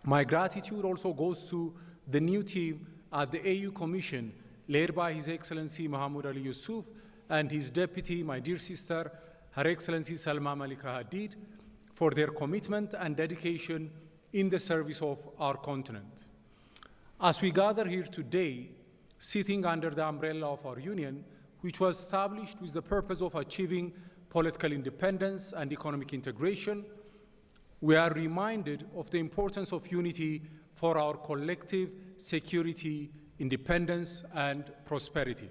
My gratitude also goes to the new team at the AU Commission, led by His Excellency Mahmoud Ali Yusuf and his deputy, my dear sister, Her Excellency Salma Malika Hadid, for their commitment and dedication in the service of our continent. As we gather here today, sitting under the umbrella of our union, which was established with the purpose of achieving political independence and economic integration, we are reminded of the importance of unity for our collective security, independence, and prosperity.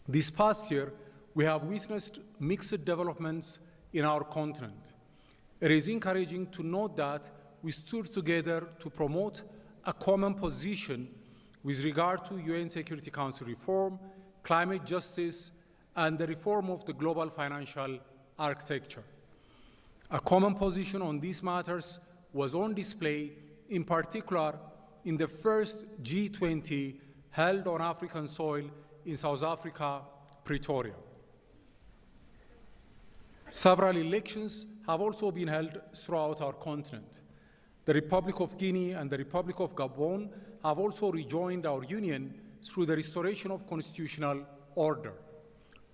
This past year, we have witnessed mixed developments in our continent. It is encouraging to note that we stood together to promote a common position with regard to UN Security Council reform, climate justice, and the reform of the global financial architecture. A common position on these matters was on display, in particular, in the first G20 held on African soil in South Africa, Pretoria. Several elections have also been held throughout our continent. The Republic of Guinea and the Republic of Gabon have also rejoined our union through the restoration of constitutional order.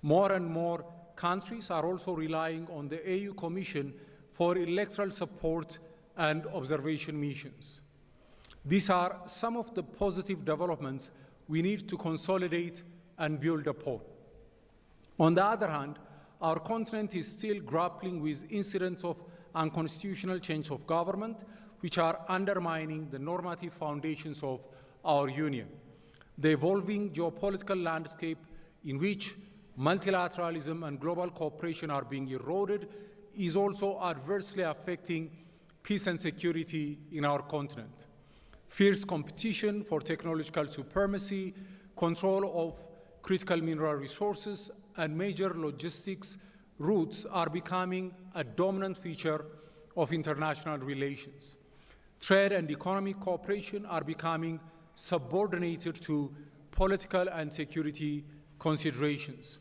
More and more countries are also relying on the AU Commission for electoral support and observation missions. These are some of the positive developments we need to consolidate and build upon. On the other hand, our continent is still grappling with incidents of unconstitutional change of government, which are undermining the normative foundations of our union. The evolving geopolitical landscape in which multilateralism and global cooperation are being eroded is also adversely affecting peace and security in our continent. Fierce competition for technological supremacy, control of critical mineral resources, and major logistics routes are becoming a dominant feature of international relations. Trade and economic cooperation are becoming subordinated to political and security considerations.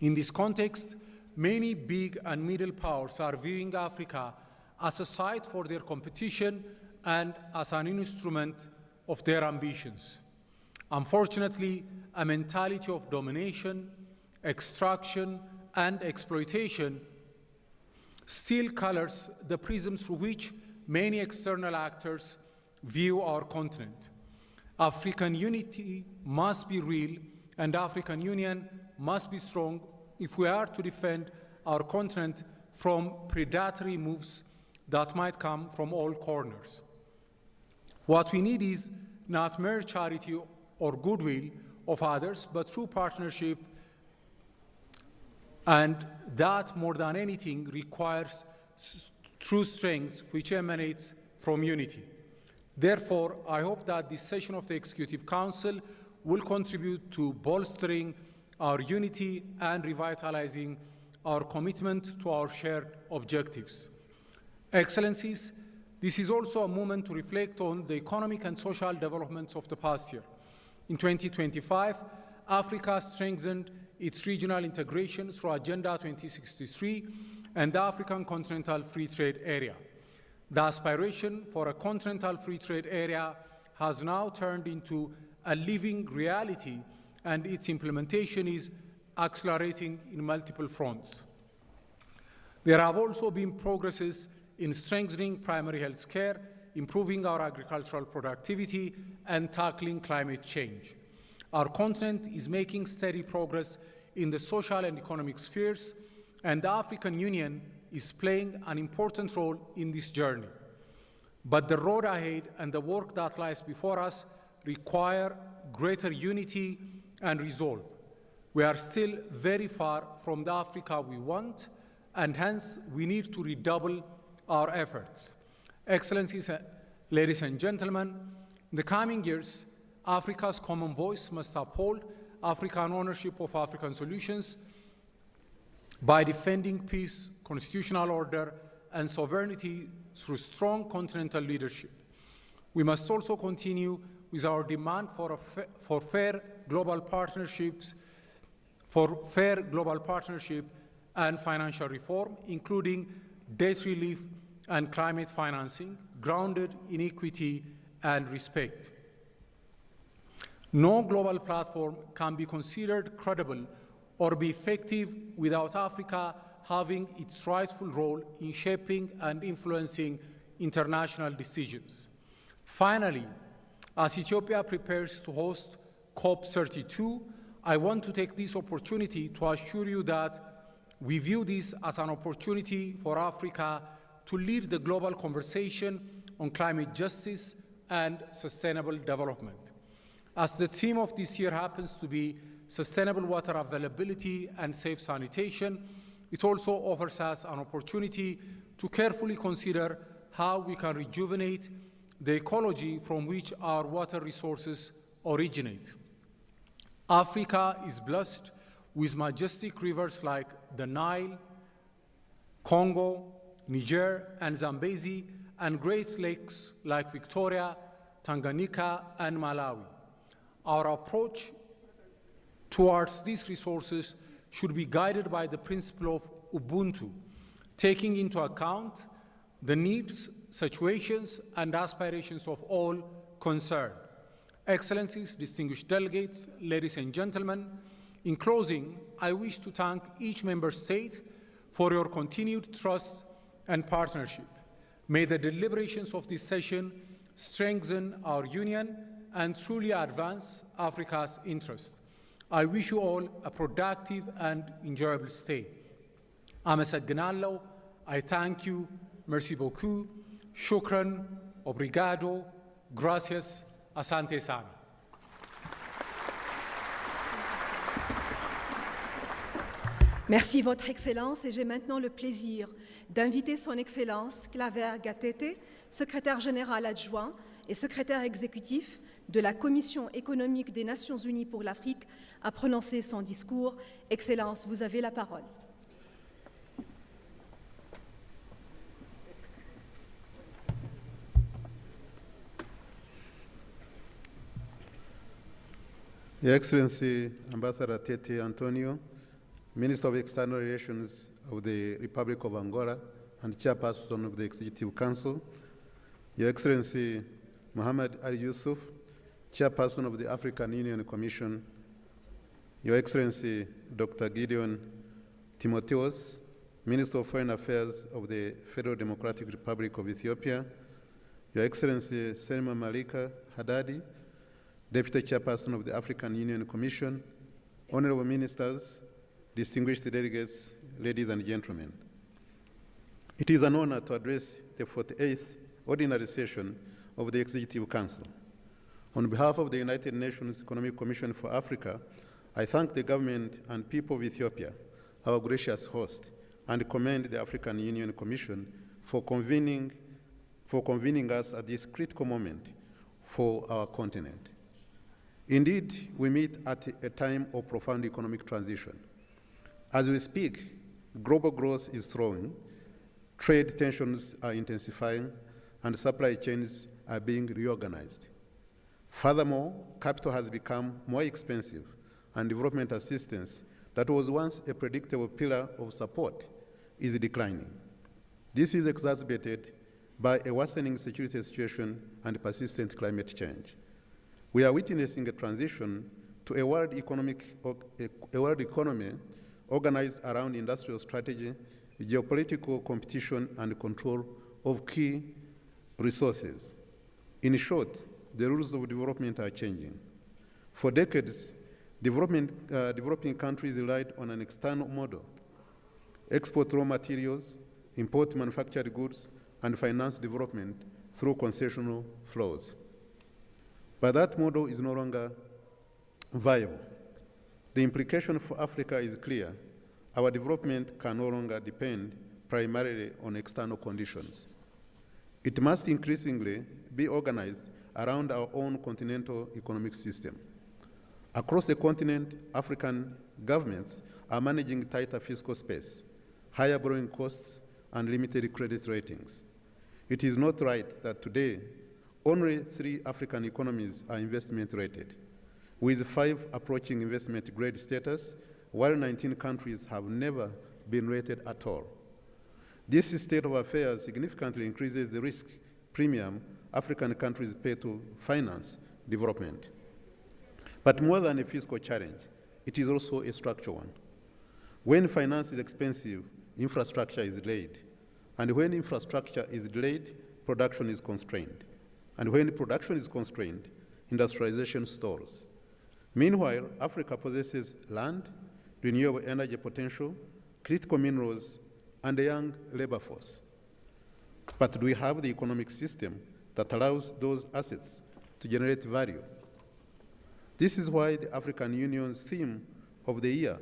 In this context, many big and middle powers are viewing Africa as a site for their competition and as an instrument of their ambitions. Unfortunately, a mentality of domination, extraction, and exploitation still colors the prism through which many external actors view our continent. African unity must be real, and African Union must be strong if we are to defend our continent from predatory moves that might come from all corners. What we need is not mere charity or goodwill of others, but true partnership, and that, more than anything, requires true strength which emanates from unity. Therefore, I hope that this session of the Executive Council will contribute to bolstering our unity and revitalizing our commitment to our shared objectives. Excellencies, this is also a moment to reflect on the economic and social developments of the past year. In 2025, Africa strengthened its regional integration through Agenda 2063 and the African Continental Free Trade Area. The aspiration for a continental free trade area has now turned into a living reality, and its implementation is accelerating in multiple fronts. There have also been progresses in strengthening primary health care, improving our agricultural productivity, and tackling climate change. Our continent is making steady progress in the social and economic spheres, and the African Union is playing an important role in this journey. But the road ahead and the work that lies before us require greater unity and resolve. We are still very far from the Africa we want, and hence we need to redouble our efforts. Excellencies, ladies and gentlemen, in the coming years, Africa's common voice must uphold African ownership of African solutions by defending peace, constitutional order, and sovereignty through strong continental leadership. We must also continue with our demand for fair global partnership and financial reform, including debt relief and climate financing, grounded in equity and respect. No global platform can be considered credible or be effective without Africa having its rightful role in shaping and influencing international decisions. Finally, as Ethiopia prepares to host COP32, I want to take this opportunity to assure you that we view this as an opportunity for Africa to lead the global conversation on climate justice and sustainable development. As the theme of this year happens to be sustainable water availability and safe sanitation, it also offers us an opportunity to carefully consider how we can rejuvenate the ecology from which our water resources originate. Africa is blessed with majestic rivers like the Nile, Congo, Niger, and Zambezi, and great lakes like Victoria, Tanganyika, and Malawi. Our approach towards these resources should be guided by the principle of Ubuntu, taking into account the needs, situations, and aspirations of all concerned. Excellencies, distinguished delegates, ladies and gentlemen, in closing, I wish to thank each member state for your continued trust and partnership. May the deliberations of this session strengthen our union and truly advance Africa's interest. I wish you all a productive and enjoyable stay. Amasagnalo, I thank you, merci beaucoup, shukran, obrigado, gracias, asante sana. Merci, Votre Excellence, et j'ai maintenant le plaisir d'inviter Son Excellence Claver Gatete, secrétaire général adjoint et secrétaire exécutif de la Commission économique des Nations Unies pour l'Afrique, à prononcer son discours. Excellence, vous avez la parole. Your Excellency, Ambassador Tete Antonio, Minister of External Relations of the Republic of Angola and Chairperson of the Executive Council, Your Excellency Mohamed Ali Yusuf, Chairperson of the African Union Commission, Your Excellency Dr. Gideon Timotheos, Minister of Foreign Affairs of the Federal Democratic Republic of Ethiopia, Your Excellency Selma Malika Haddadi, Deputy Chairperson of the African Union Commission, Honorable Ministers, distinguished delegates, ladies and gentlemen. It is an honor to address the 48th Ordinary Session of the Executive Council. On behalf of the United Nations Economic Commission for Africa, I thank the government and people of Ethiopia, our gracious host, and commend the African Union Commission for convening us at this critical moment for our continent. Indeed, we meet at a time of profound economic transition. As we speak, global growth is slowing, trade tensions are intensifying, and supply chains are being reorganized. Furthermore, capital has become more expensive, and development assistance that was once a predictable pillar of support is declining. This is exacerbated by a worsening security situation and persistent climate change. We are witnessing a transition to a world economy organized around industrial strategy, geopolitical competition, and control of key resources. In short, the rules of development are changing. For decades, developing countries relied on an external model: export raw materials, import manufactured goods, and finance development through concessional flows. But that model is no longer viable. The implication for Africa is clear. Our development can no longer depend primarily on external conditions. It must increasingly be organized around our own continental economic system. Across the continent, African governments are managing tighter fiscal space, higher borrowing costs, and limited credit ratings. It is not right that today, only 3 African economies are investment rated, with 5 approaching investment grade status, while 19 countries have never been rated at all. This state of affairs significantly increases the risk premium African countries pay to finance development. But more than a fiscal challenge, it is also a structural one. When finance is expensive, infrastructure is delayed. And when infrastructure is delayed, production is constrained. And when production is constrained, industrialization stalls. Meanwhile, Africa possesses land, renewable energy potential, critical minerals, and a young labor force. But do we have the economic system that allows those assets to generate value? This is why the African Union's theme of the year,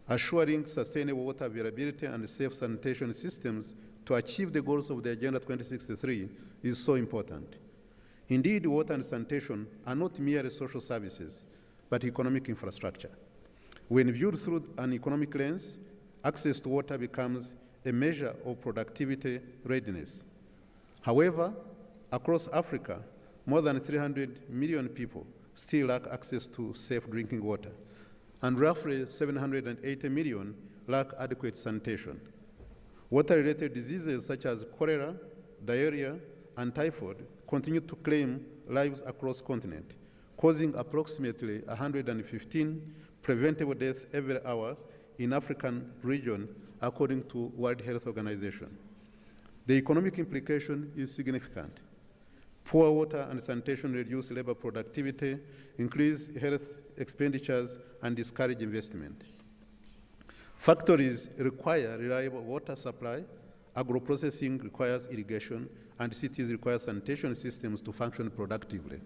assuring sustainable water availability and safe sanitation systems to achieve the goals of the Agenda 2063, is so important. Indeed, water and sanitation are not merely social services, but economic infrastructure. When viewed through an economic lens, access to water becomes a measure of productivity readiness. However, across Africa, more than 300 million people still lack access to safe drinking water, and roughly 780 million lack adequate sanitation. Water-related diseases such as cholera, diarrhea, and typhoid continue to claim lives across the continent, causing approximately 115 preventable deaths every hour in African region, according to World Health Organization. The economic implication is significant. Poor water and sanitation reduce labor productivity, increase health expenditures, and discourage investment. Factories require reliable water supply, agro-processing requires irrigation, and cities require sanitation systems to function productively.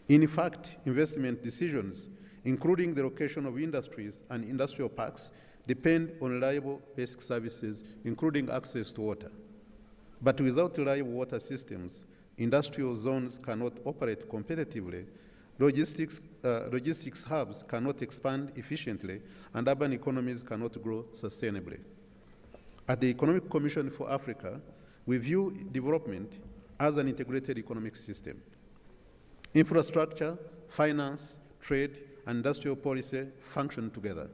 In fact, investment decisions, including the location of industries and industrial parks, depend on reliable basic services, including access to water. But without reliable water systems, industrial zones cannot operate competitively, logistics hubs cannot expand efficiently, and urban economies cannot grow sustainably. At the Economic Commission for Africa, we view development as an integrated economic system. Infrastructure, finance, trade, and industrial policy function together.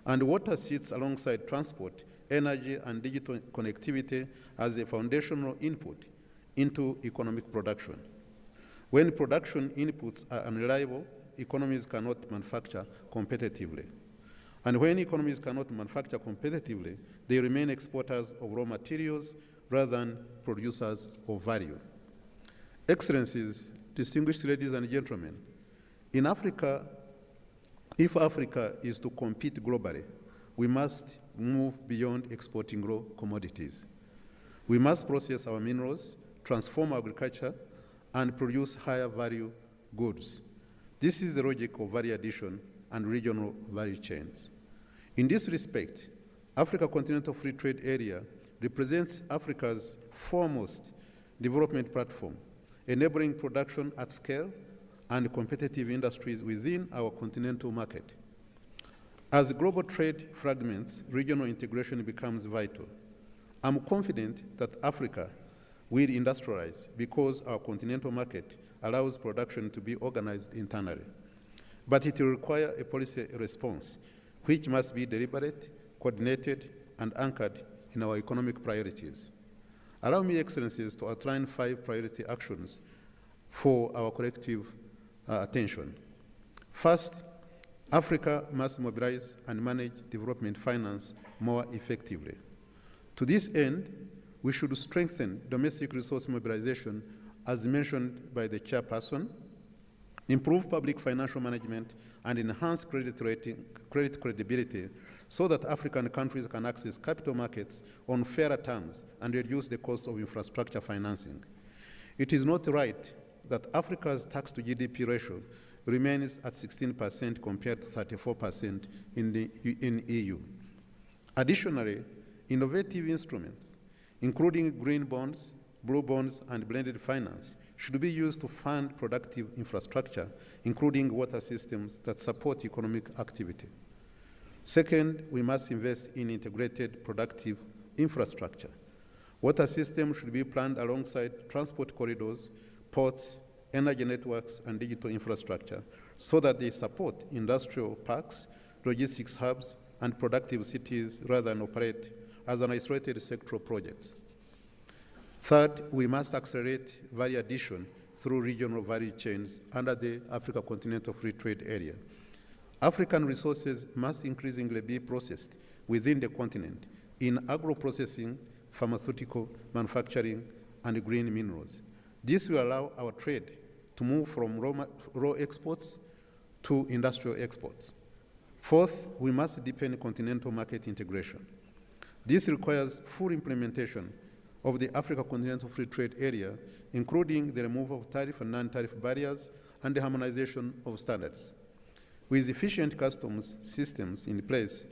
And water sits alongside transport, energy, and digital connectivity as a foundational input into economic production. When production inputs are unreliable, economies cannot manufacture competitively. And when economies cannot manufacture competitively, they remain exporters of raw materials rather than producers of value. Excellencies, distinguished ladies and gentlemen, in Africa, if Africa is to compete globally, we must move beyond exporting raw commodities. We must process our minerals, transform agriculture, and produce higher value goods. This is the logic of value addition and regional value chains. In this respect, Africa Continental Free Trade Area represents Africa's foremost development platform, enabling production at scale and competitive industries within our continental market. As global trade fragments, regional integration becomes vital. I'm confident that Africa will industrialize because our continental market allows production to be organized internally. But it will require a policy response, which must be deliberate, coordinated, and anchored in our economic priorities. Allow me, Excellencies, to outline 5 priority actions for our collective attention. First, Africa must mobilize and manage development finance more effectively. To this end, we should strengthen domestic resource mobilization, as mentioned by the chairperson, improve public financial management, and enhance credit credibility so that African countries can access capital markets on fairer terms and reduce the cost of infrastructure financing. It is not right that Africa's tax to GDP ratio remains at 16% compared to 34% in EU. Additionally, innovative instruments, including green bonds, blue bonds, and blended finance, should be used to fund productive infrastructure, including water systems that support economic activity. Second, we must invest in integrated productive infrastructure. Water systems should be planned alongside transport corridors, ports, energy networks, and digital infrastructure so that they support industrial parks, logistics hubs, and productive cities rather than operate as an isolated sectoral project. Third, we must accelerate value addition through regional value chains under the Africa Continental Free Trade Area. African resources must increasingly be processed within the continent in agro-processing, pharmaceutical, manufacturing, and green minerals. This will allow our trade to move from raw exports to industrial exports. Fourth, we must deepen continental market integration. This requires full implementation of the Africa Continental Free Trade Area, including the removal of tariff and non-tariff barriers and the harmonization of standards. With efficient customs systems in place,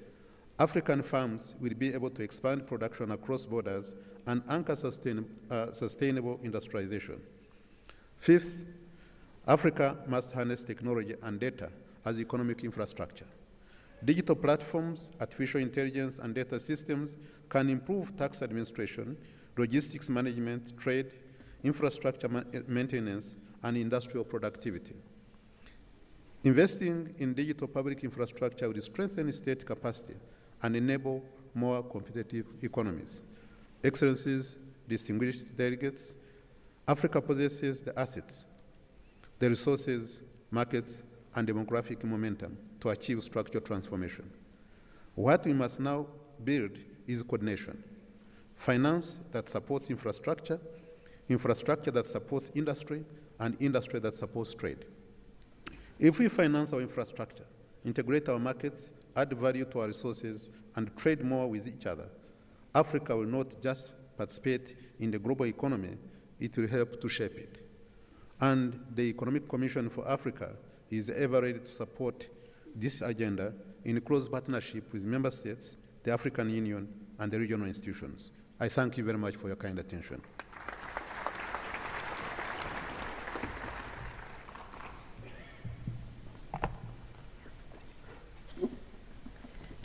African farms will be able to expand production across borders and anchor sustainable industrialization. Fifth, Africa must harness technology and data as economic infrastructure. Digital platforms, artificial intelligence, and data systems can improve tax administration, logistics management, trade, infrastructure maintenance, and industrial productivity. Investing in digital public infrastructure will strengthen state capacity and enable more competitive economies. Excellencies, distinguished delegates, Africa possesses the assets, the resources, markets, and demographic momentum to achieve structural transformation. What we must now build is coordination. Finance that supports infrastructure, infrastructure that supports industry, and industry that supports trade. If we finance our infrastructure, integrate our markets, add value to our resources, and trade more with each other, Africa will not just participate in the global economy, it will help to shape it. And the Economic Commission for Africa is ever ready to support this agenda in close partnership with member states, the African Union, and the regional institutions. I thank you very much for your kind attention.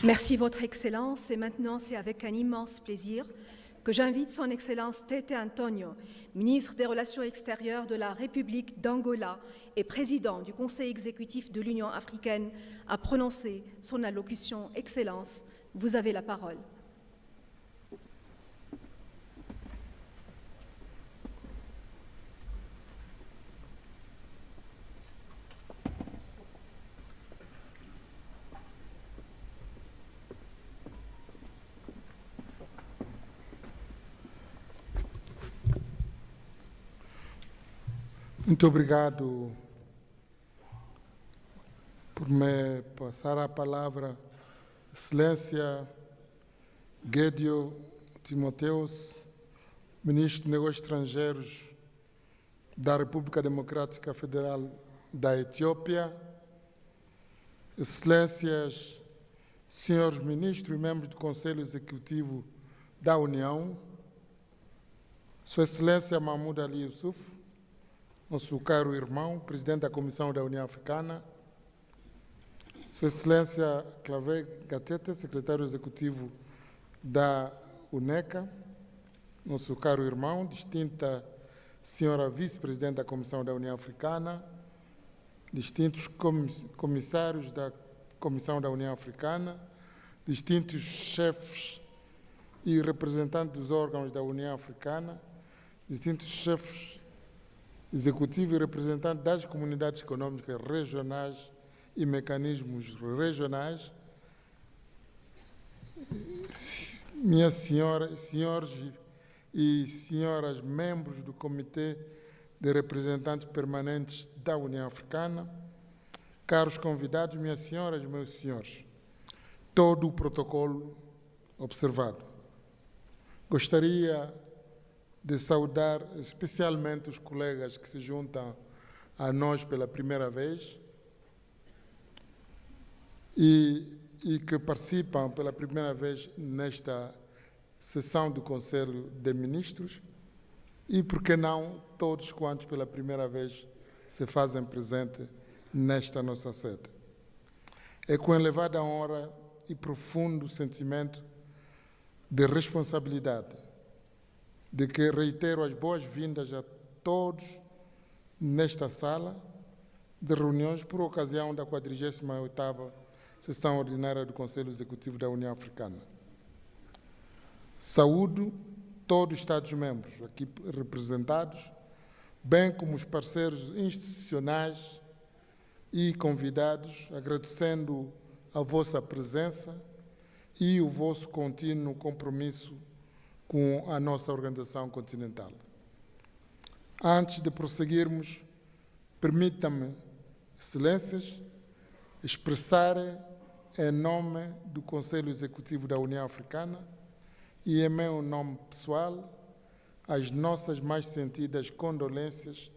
Merci, Votre Excellence. Et maintenant, c'est avec un immense plaisir que j'invite Son Excellence Tete Antonio, ministre des Relations extérieures de la République d'Angola et président du Conseil exécutif de l'Union africaine, à prononcer son allocution. Excellence, vous avez la parole. Muito obrigado por me passar a palavra, Excelência Gédio Timoteus, Ministro de Negócios Estrangeiros da República Democrática Federal da Etiópia, Excelências, Senhores Ministros e membros do Conselho Executivo da União, Sua Excelência Mahmoud Ali Yusuf, nosso caro irmão, Presidente da Comissão da União Africana, Sua Excelência Clavé Gatete, Secretário Executivo da UNECA, nosso caro irmão, distinta Senhora Vice-Presidente da Comissão da União Africana, distintos comissários da Comissão da União Africana, distintos chefes e representantes dos órgãos da União Africana, distintos chefes executivo e representante das comunidades econômicas regionais e mecanismos regionais, minhas senhoras, senhores e senhoras membros do Comitê de Representantes Permanentes da União Africana, caros convidados, minhas senhoras e meus senhores, todo o protocolo observado. Gostaria de saudar especialmente os colegas que se juntam a nós pela primeira vez e que participam pela primeira vez nesta sessão do Conselho de Ministros e, por que não, todos quantos pela primeira vez se fazem presente nesta nossa sede. É com elevada honra e profundo sentimento de responsabilidade de que reitero as boas-vindas a todos nesta sala de reuniões por ocasião da 48ª Sessão Ordinária do Conselho Executivo da União Africana. Saúdo todos os Estados-membros aqui representados, bem como os parceiros institucionais e convidados, agradecendo a vossa presença e o vosso contínuo compromisso com a nossa organização continental. Antes de prosseguirmos, permita-me, Excelências, expressar em nome do Conselho Executivo da União Africana e em meu nome pessoal as nossas mais sentidas condolências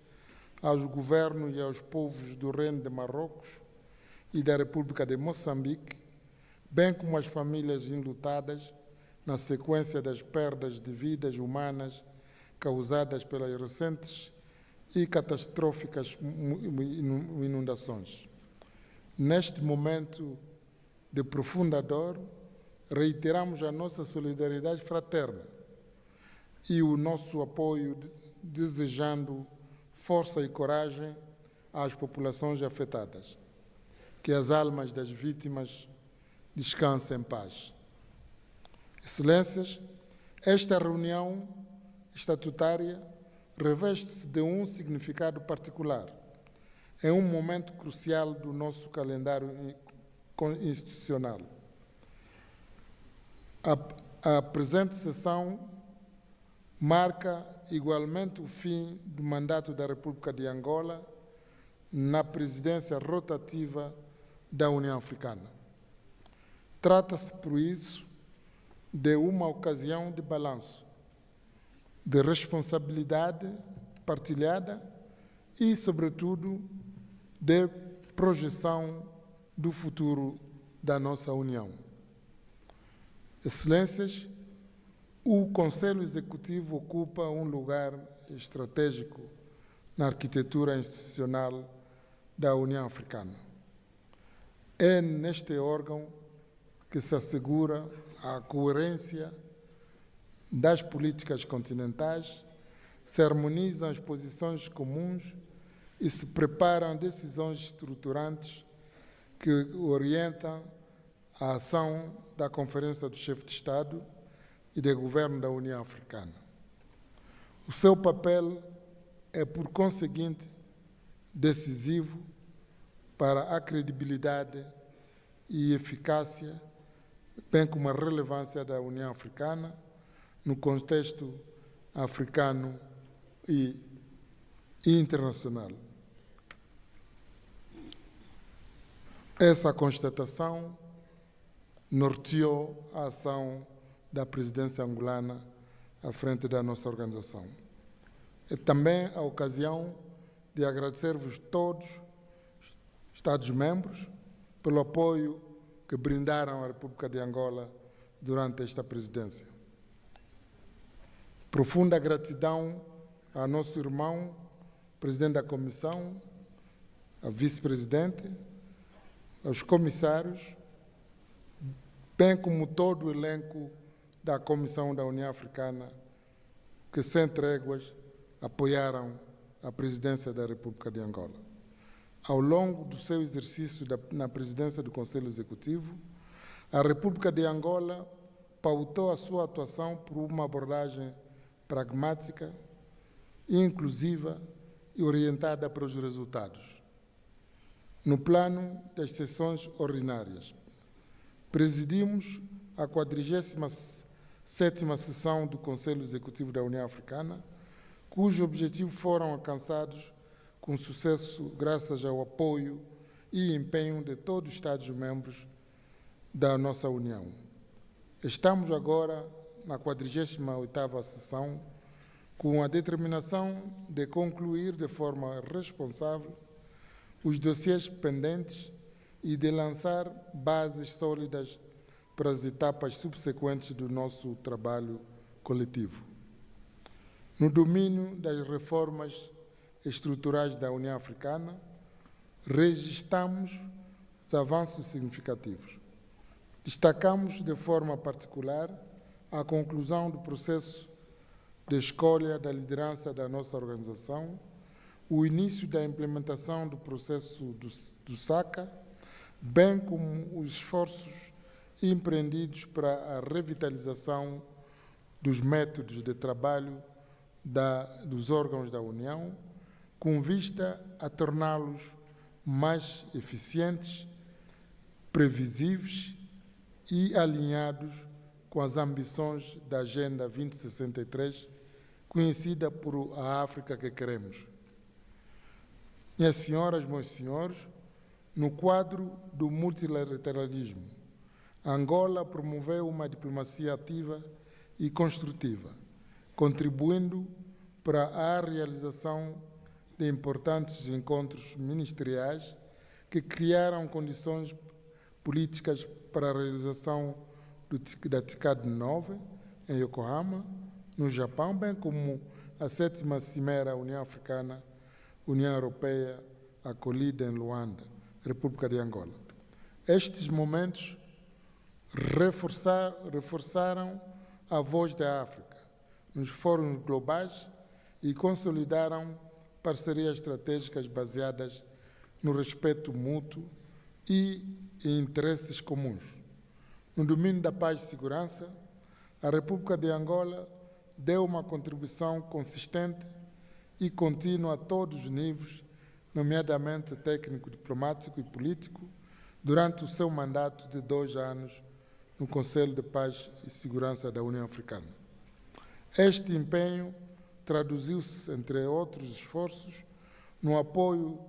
aos governos e aos povos do Reino de Marrocos e da República de Moçambique, bem como às famílias enlutadas na sequência das perdas de vidas humanas causadas pelas recentes e catastróficas inundações. Neste momento de profunda dor, reiteramos a nossa solidariedade fraterna e o nosso apoio, desejando força e coragem às populações afetadas. Que as almas das vítimas descansem em paz. Excelências, esta reunião estatutária reveste-se de um significado particular. É um momento crucial do nosso calendário institucional. A presente sessão marca igualmente o fim do mandato da República de Angola na presidência rotativa da União Africana. Trata-se, por isso, de uma ocasião de balanço, de responsabilidade partilhada e, sobretudo, de projeção do futuro da nossa União. Excelências, o Conselho Executivo ocupa um lugar estratégico na arquitetura institucional da União Africana. É neste órgão que se assegura a coerência das políticas continentais, se harmonizam as posições comuns e se preparam decisões estruturantes que orientam a ação da Conferência do Chefe de Estado e de Governo da União Africana. O seu papel é, por conseguinte, decisivo para a credibilidade e eficácia, bem como a relevância da União Africana no contexto africano e internacional. Essa constatação norteou a ação da presidência angolana à frente da nossa organização. É também a ocasião de agradecer-vos todos, Estados-membros, pelo apoio que brindaram à República de Angola durante esta presidência. Profunda gratidão ao nosso irmão, presidente da Comissão, a vice-presidente, aos comissários, bem como todo o elenco da Comissão da União Africana, que sem tréguas apoiaram a presidência da República de Angola. Ao longo do seu exercício na presidência do Conselho Executivo, a República de Angola pautou a sua atuação por uma abordagem pragmática, inclusiva e orientada para os resultados. No plano das sessões ordinárias, presidimos a 47ª sessão do Conselho Executivo da União Africana, cujos objetivos foram alcançados com sucesso graças ao apoio e empenho de todos os Estados-membros da nossa União. Estamos agora na 48ª sessão, com a determinação de concluir de forma responsável os dossiês pendentes e de lançar bases sólidas para as etapas subsequentes do nosso trabalho coletivo. No domínio das reformas estruturais da União Africana, registramos os avanços significativos. Destacamos de forma particular a conclusão do processo de escolha da liderança da nossa organização, o início da implementação do processo do SACA, bem como os esforços empreendidos para a revitalização dos métodos de trabalho dos órgãos da União, com vista a torná-los mais eficientes, previsíveis e alinhados com as ambições da Agenda 2063, conhecida por a África que queremos. Minhas senhoras, meus senhores, no quadro do multilateralismo, Angola promoveu uma diplomacia ativa e construtiva, contribuindo para a realização de importantes encontros ministeriais que criaram condições políticas para a realização da TICAD 9, em Yokohama, no Japão, bem como a 7ª Cimeira União Africana, União Europeia, acolhida em Luanda, República de Angola. Estes momentos reforçaram a voz da África nos fóruns globais e consolidaram parcerias estratégicas baseadas no respeito mútuo e em interesses comuns. No domínio da paz e segurança, a República de Angola deu uma contribuição consistente e contínua a todos os níveis, nomeadamente técnico, diplomático e político, durante o seu mandato de 2 anos no Conselho de Paz e Segurança da União Africana. Este empenho traduziu-se, entre outros esforços, no apoio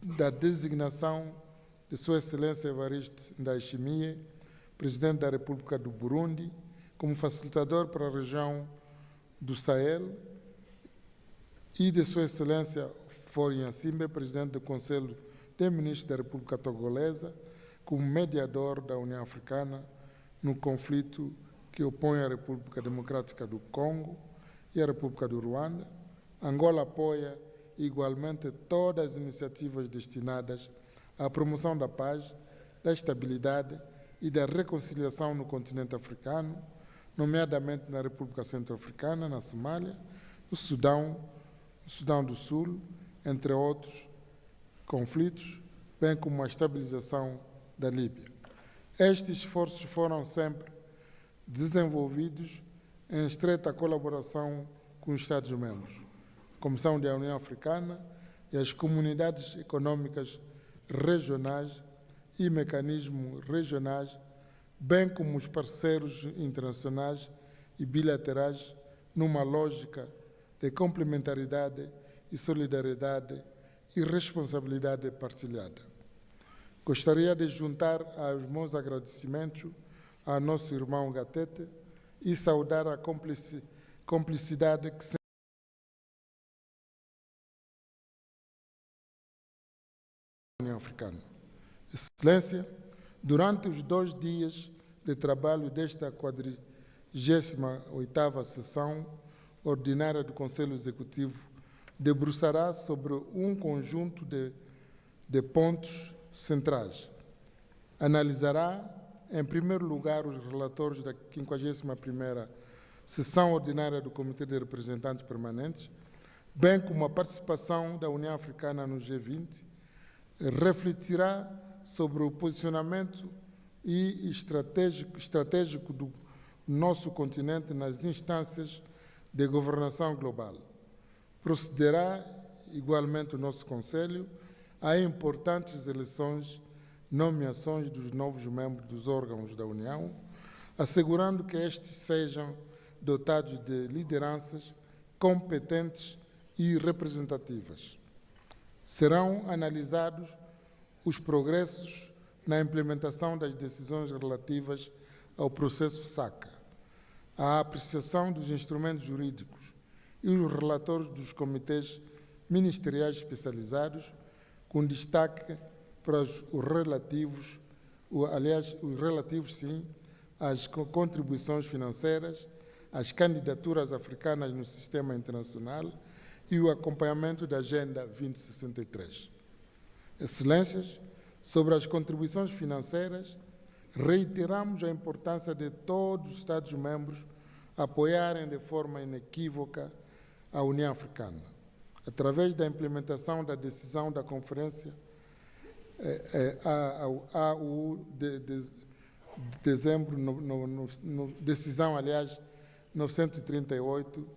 da designação de Sua Excelência Evariste Ndayishimiye, Presidente da República do Burundi, como facilitador para a região do Sahel, e de Sua Excelência Faure Gnassingbé, Presidente do Conselho de Ministros da República Togolesa, como mediador da União Africana no conflito que opõe a República Democrática do Congo e a República do Ruanda. Angola apoia igualmente todas as iniciativas destinadas à promoção da paz, da estabilidade e da reconciliação no continente africano, nomeadamente na República Centro-Africana, na Somália, no Sudão do Sul, entre outros conflitos, bem como a estabilização da Líbia. Estes esforços foram sempre desenvolvidos em estreita colaboração com os Estados-membros, a Comissão da União Africana e as comunidades econômicas regionais e mecanismos regionais, bem como os parceiros internacionais e bilaterais, numa lógica de complementaridade e solidariedade e responsabilidade partilhada. Gostaria de juntar aos meus agradecimentos ao nosso irmão Gatete e saudar a cumplicidade que se União Africana. Excelência, durante os 2 dias de trabalho desta 48ª sessão ordinária do Conselho Executivo, debruçará sobre um conjunto de pontos centrais. Analisará, em primeiro lugar, os relatórios da 51ª Sessão Ordinária do Comitê de Representantes Permanentes, bem como a participação da União Africana no G20, refletirá sobre o posicionamento e estratégico do nosso continente nas instâncias de governação global. Procederá, igualmente, o nosso Conselho a importantes eleições, nomeações dos novos membros dos órgãos da União, assegurando que estes sejam dotados de lideranças competentes e representativas. Serão analisados os progressos na implementação das decisões relativas ao processo SACA, a apreciação dos instrumentos jurídicos e os relatórios dos comitês ministeriais especializados, com destaque para os relativos, sim, às contribuições financeiras, às candidaturas africanas no sistema internacional e o acompanhamento da Agenda 2063. Excelências, sobre as contribuições financeiras, reiteramos a importância de todos os Estados-membros apoiarem de forma inequívoca a União Africana, através da implementação da decisão da Conferência AU de dezembro, decisão, aliás, 938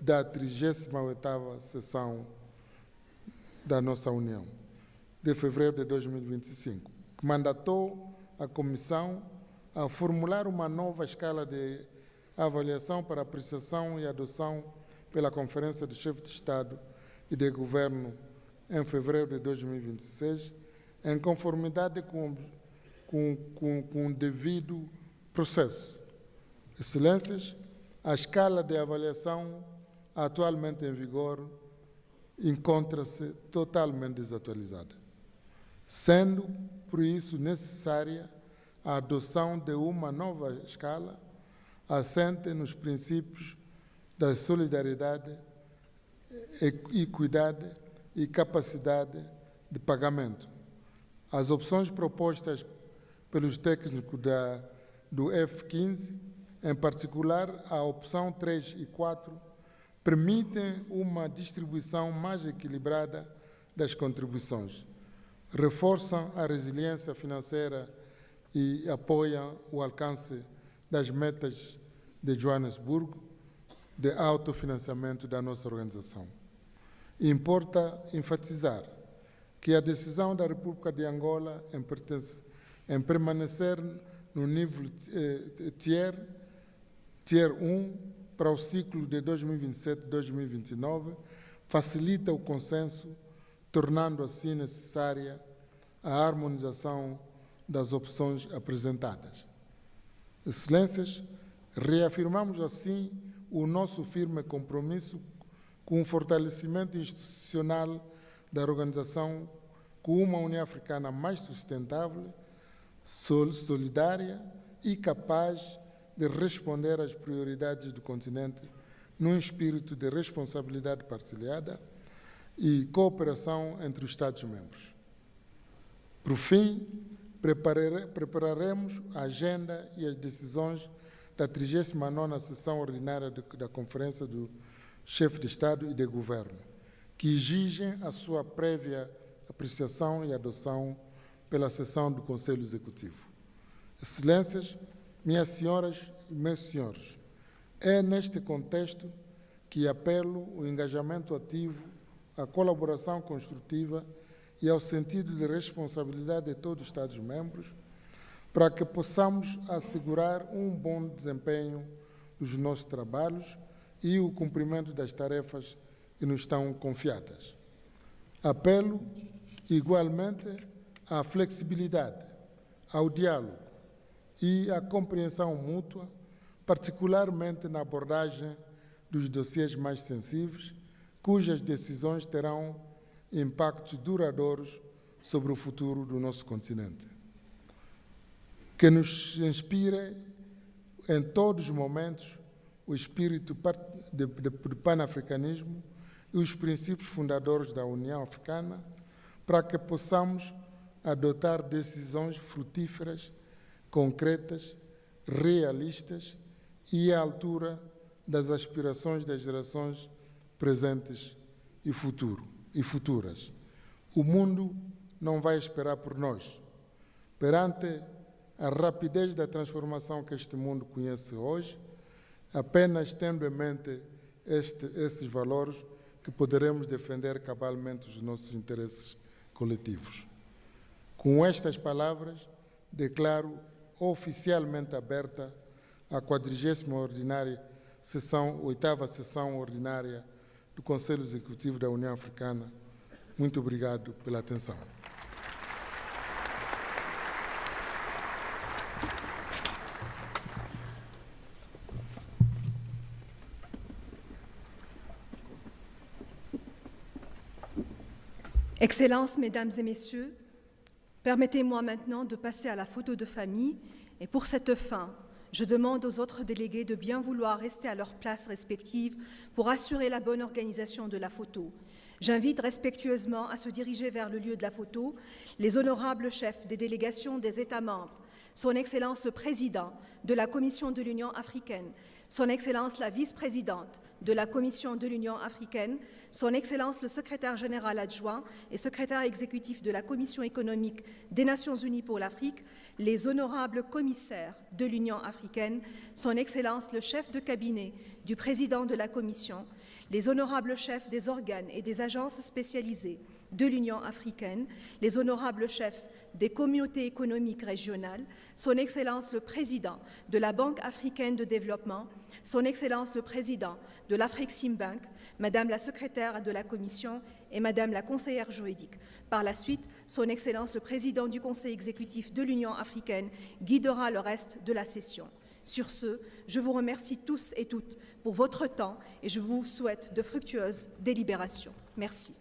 da 38ª sessão da nossa União, de fevereiro de 2025, que mandatou a Comissão a formular uma nova escala de avaliação para apreciação e adoção pela Conferência de Chefes de Estado e de Governo em fevereiro de 2026, em conformidade com o devido processo. Excelências, a escala de avaliação atualmente em vigor encontra-se totalmente desatualizada, sendo, por isso, necessária a adoção de uma nova escala assente nos princípios da solidariedade, equidade e capacidade de pagamento. As opções propostas pelos técnicos do F15, em particular a opção 3 e 4, permitem uma distribuição mais equilibrada das contribuições, reforçam a resiliência financeira e apoiam o alcance das metas de Joanesburgo de autofinanciamento da nossa organização. Importa enfatizar que a decisão da República de Angola em permanecer no nível Tier 1 para o ciclo de 2027-2029 facilita o consenso, tornando assim necessária a harmonização das opções apresentadas. Excelências, reafirmamos assim o nosso firme compromisso com o fortalecimento institucional da organização, com uma União Africana mais sustentável, solidária e capaz de responder às prioridades do continente num espírito de responsabilidade partilhada e cooperação entre os Estados-membros. Por fim, prepararemos a agenda e as decisões da 39ª sessão ordinária da Conferência do Chefe de Estado e de Governo, que exigem a sua prévia apreciação e adoção pela sessão do Conselho Executivo. Excelências, minhas senhoras e meus senhores, é neste contexto que apelo o engajamento ativo, a colaboração construtiva e ao sentido de responsabilidade de todos os Estados-membros para que possamos assegurar um bom desempenho dos nossos trabalhos e o cumprimento das tarefas que nos estão confiadas. Apelo, igualmente, à flexibilidade, ao diálogo e à compreensão mútua, particularmente na abordagem dos dossiês mais sensíveis, cujas decisões terão impactos duradouros sobre o futuro do nosso continente. Que nos inspire em todos os momentos o espírito de panafricanismo e os princípios fundadores da União Africana, para que possamos adotar decisões frutíferas, concretas, realistas e à altura das aspirações das gerações presentes e futuras. O mundo não vai esperar por nós. Perante a rapidez da transformação que este mundo conhece hoje, apenas tendo em mente esses valores que poderemos defender cabalmente os nossos interesses coletivos. Com estas palavras, declaro oficialmente aberta a 40ª oitava sessão ordinária do Conselho Executivo da União Africana. Muito obrigado pela atenção. Excellences, Mesdames et Messieurs, permettez-moi maintenant de passer à la photo de famille et pour cette fin, je demande aux autres délégués de bien vouloir rester à leurs places respectives pour assurer la bonne organisation de la photo. J'invite respectueusement à se diriger vers le lieu de la photo les honorables chefs des délégations des États membres, Son Excellence le Président de la Commission de l'Union africaine, Son Excellence la Vice-présidente de la Commission de l'Union africaine, Son Excellence le secrétaire général adjoint et secrétaire exécutif de la Commission économique des Nations unies pour l'Afrique, les honorables commissaires de l'Union africaine, Son Excellence le chef de cabinet du président de la Commission, les honorables chefs des organes et des agences spécialisées de l'Union africaine, les honorables chefs des communautés économiques régionales, Son Excellence le Président de la Banque africaine de développement, Son Excellence le Président de l'Afreximbank, Madame la secrétaire de la Commission et Madame la conseillère juridique. Par la suite, Son Excellence le Président du Conseil exécutif de l'Union africaine guidera le reste de la session. Sur ce, je vous remercie tous et toutes pour votre temps et je vous souhaite de fructueuses délibérations. Merci.